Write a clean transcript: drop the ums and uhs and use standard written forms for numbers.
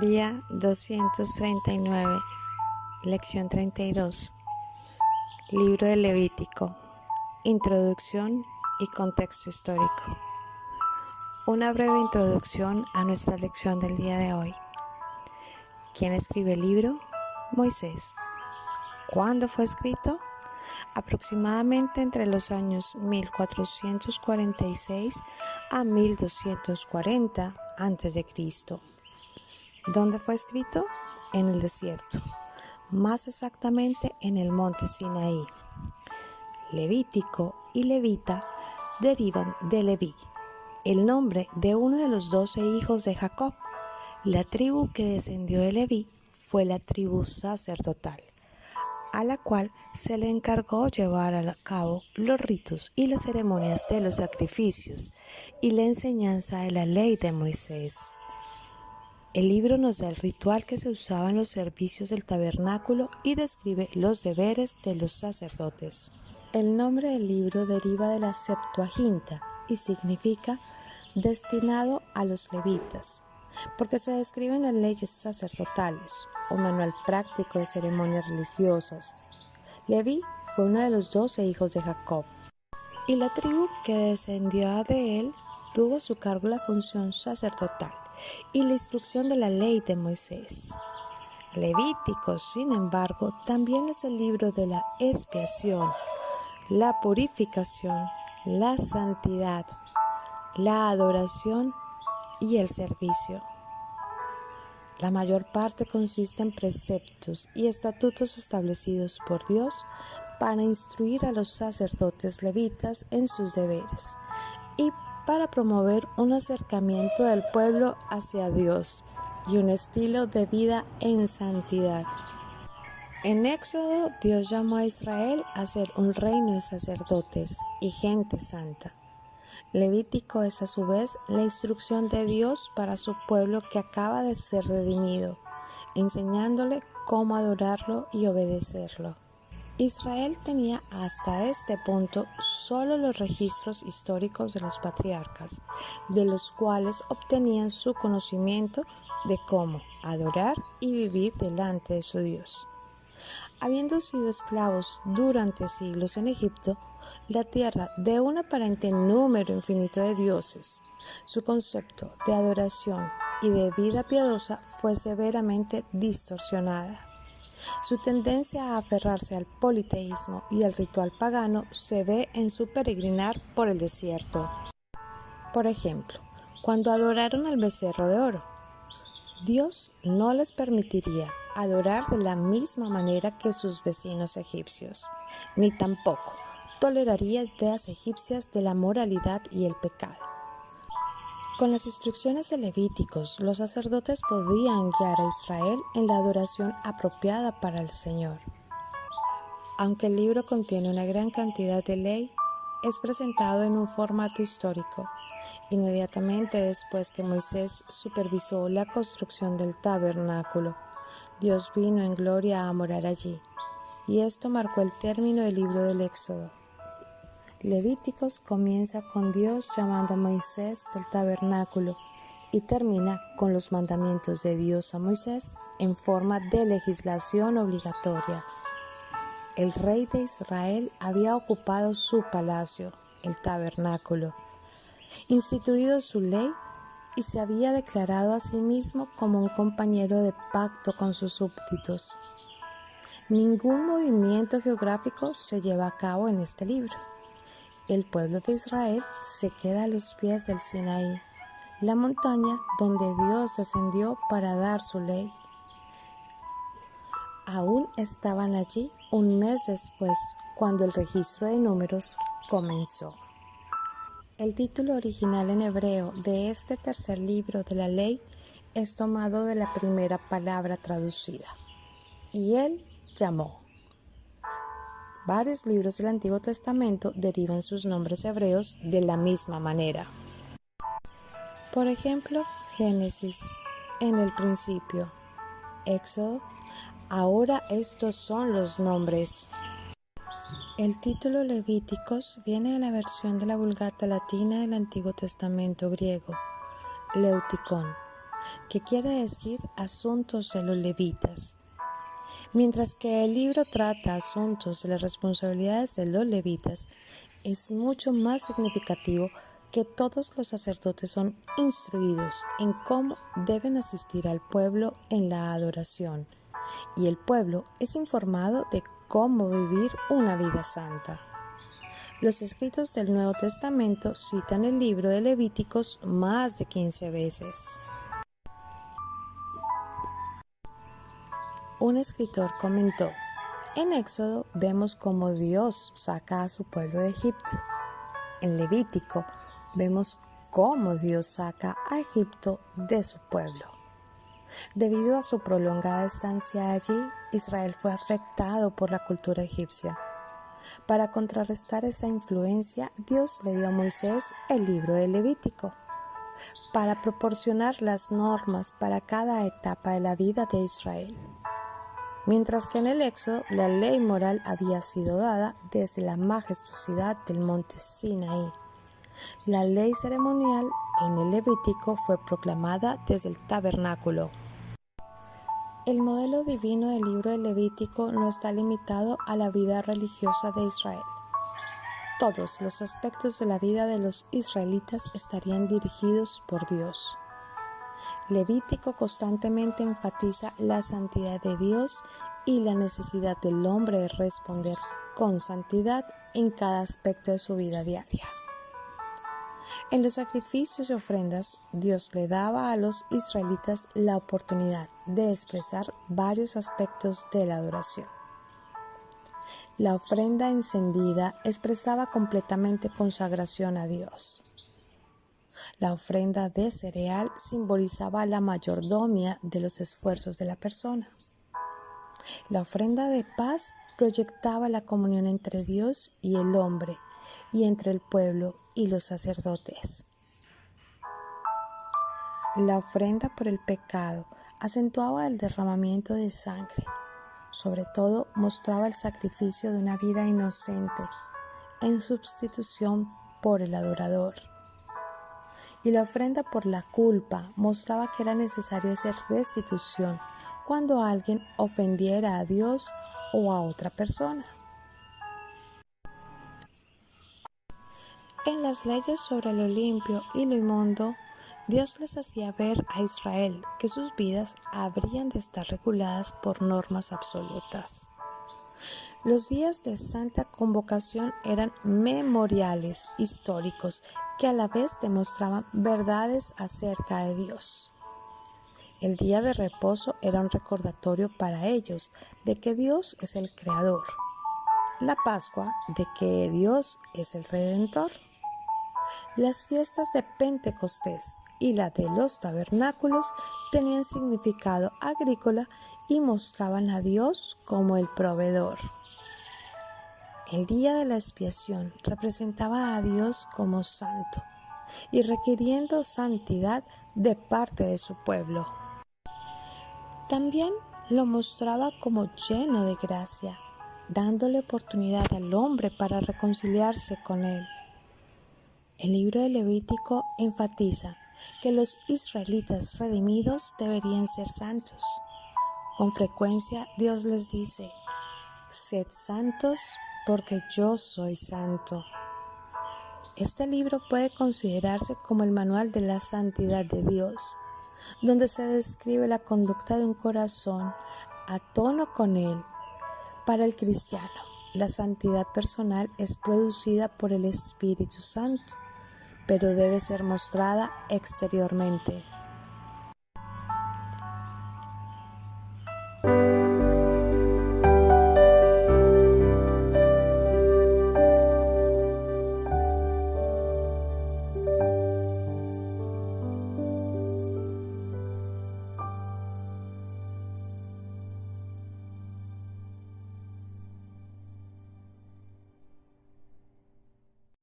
Día 239, lección 32, libro de Levítico, introducción y contexto histórico. Una breve introducción a nuestra lección del día de hoy. ¿Quién escribe el libro? Moisés. ¿Cuándo fue escrito? Aproximadamente entre los años 1446 a 1240 a.C. ¿Dónde fue escrito? En el desierto, más exactamente en el monte Sinaí. Levítico y levita derivan de Leví, el nombre de uno de los 12 hijos de Jacob. La tribu que descendió de Leví fue la tribu sacerdotal, a la cual se le encargó llevar a cabo los ritos y las ceremonias de los sacrificios y la enseñanza de la ley de Moisés. El libro nos da el ritual que se usaba en los servicios del tabernáculo y describe los deberes de los sacerdotes. El nombre del libro deriva de la Septuaginta y significa destinado a los levitas, porque se describen las leyes sacerdotales, un manual práctico de ceremonias religiosas. Leví fue uno de los 12 hijos de Jacob, y la tribu que descendió de él tuvo a su cargo la función sacerdotal y la instrucción de la ley de Moisés. Levítico, sin embargo, también es el libro de la expiación, la purificación, la santidad, la adoración y el servicio. La mayor parte consiste en preceptos y estatutos establecidos por Dios para instruir a los sacerdotes levitas en sus deberes y para promover un acercamiento del pueblo hacia Dios y un estilo de vida en santidad. En Éxodo, Dios llamó a Israel a ser un reino de sacerdotes y gente santa. Levítico es a su vez la instrucción de Dios para su pueblo que acaba de ser redimido, enseñándole cómo adorarlo y obedecerlo. Israel tenía hasta este punto solo los registros históricos de los patriarcas, de los cuales obtenían su conocimiento de cómo adorar y vivir delante de su Dios. Habiendo sido esclavos durante siglos en Egipto, la tierra de un aparente número infinito de dioses, su concepto de adoración y de vida piadosa fue severamente distorsionada. Su tendencia a aferrarse al politeísmo y al ritual pagano se ve en su peregrinar por el desierto. Por ejemplo, cuando adoraron al becerro de oro, Dios no les permitiría adorar de la misma manera que sus vecinos egipcios, ni tampoco toleraría ideas egipcias de la moralidad y el pecado. Con las instrucciones de Levíticos, los sacerdotes podían guiar a Israel en la adoración apropiada para el Señor. Aunque el libro contiene una gran cantidad de ley, es presentado en un formato histórico. Inmediatamente después que Moisés supervisó la construcción del tabernáculo, Dios vino en gloria a morar allí, y esto marcó el término del libro del Éxodo. Levíticos comienza con Dios llamando a Moisés del tabernáculo y termina con los mandamientos de Dios a Moisés en forma de legislación obligatoria. El rey de Israel había ocupado su palacio, el tabernáculo, instituido su ley y se había declarado a sí mismo como un compañero de pacto con sus súbditos. Ningún movimiento geográfico se lleva a cabo en este libro. El pueblo de Israel se queda a los pies del Sinaí, la montaña donde Dios descendió para dar su ley. Aún estaban allí un mes después, cuando el registro de números comenzó. El título original en hebreo de este tercer libro de la ley es tomado de la primera palabra traducida. Y él llamó. Varios libros del Antiguo Testamento derivan sus nombres hebreos de la misma manera. Por ejemplo, Génesis, en el principio. Éxodo, ahora estos son los nombres. El título Levíticos viene de la versión de la Vulgata latina del Antiguo Testamento griego, Leutikon, que quiere decir asuntos de los levitas. Mientras que el libro trata asuntos de las responsabilidades de los levitas, es mucho más significativo que todos los sacerdotes son instruidos en cómo deben asistir al pueblo en la adoración, y el pueblo es informado de cómo vivir una vida santa. Los escritos del Nuevo Testamento citan el libro de Levíticos más de 15 veces. Un escritor comentó: en Éxodo vemos cómo Dios saca a su pueblo de Egipto. En Levítico vemos cómo Dios saca a Egipto de su pueblo. Debido a su prolongada estancia allí, Israel fue afectado por la cultura egipcia. Para contrarrestar esa influencia, Dios le dio a Moisés el libro de Levítico, para proporcionar las normas para cada etapa de la vida de Israel. Mientras que en el Éxodo la ley moral había sido dada desde la majestuosidad del monte Sinaí, la ley ceremonial en el Levítico fue proclamada desde el tabernáculo. El modelo divino del libro de Levítico no está limitado a la vida religiosa de Israel. Todos los aspectos de la vida de los israelitas estarían dirigidos por Dios. Levítico constantemente enfatiza la santidad de Dios y la necesidad del hombre de responder con santidad en cada aspecto de su vida diaria. En los sacrificios y ofrendas, Dios le daba a los israelitas la oportunidad de expresar varios aspectos de la adoración. La ofrenda encendida expresaba completamente consagración a Dios. La ofrenda de cereal simbolizaba la mayordomía de los esfuerzos de la persona. La ofrenda de paz proyectaba la comunión entre Dios y el hombre, y entre el pueblo y los sacerdotes. La ofrenda por el pecado acentuaba el derramamiento de sangre. Sobre todo, mostraba el sacrificio de una vida inocente en sustitución por el adorador. Y la ofrenda por la culpa mostraba que era necesario hacer restitución cuando alguien ofendiera a Dios o a otra persona. En las leyes sobre lo limpio y lo inmundo, Dios les hacía ver a Israel que sus vidas habrían de estar reguladas por normas absolutas. Los días de Santa Convocación eran memoriales históricos que a la vez demostraban verdades acerca de Dios. El día de reposo era un recordatorio para ellos de que Dios es el Creador. La Pascua de que Dios es el Redentor. Las fiestas de Pentecostés y la de los tabernáculos tenían significado agrícola y mostraban a Dios como el proveedor. El día de la expiación representaba a Dios como santo y requiriendo santidad de parte de su pueblo. También lo mostraba como lleno de gracia, dándole oportunidad al hombre para reconciliarse con él. El libro de Levítico enfatiza que los israelitas redimidos deberían ser santos. Con frecuencia Dios les dice: sed santos porque yo soy santo. Este libro puede considerarse como el manual de la santidad de Dios, donde se describe la conducta de un corazón a tono con Él. Para el cristiano, la santidad personal es producida por el Espíritu Santo, pero debe ser mostrada exteriormente.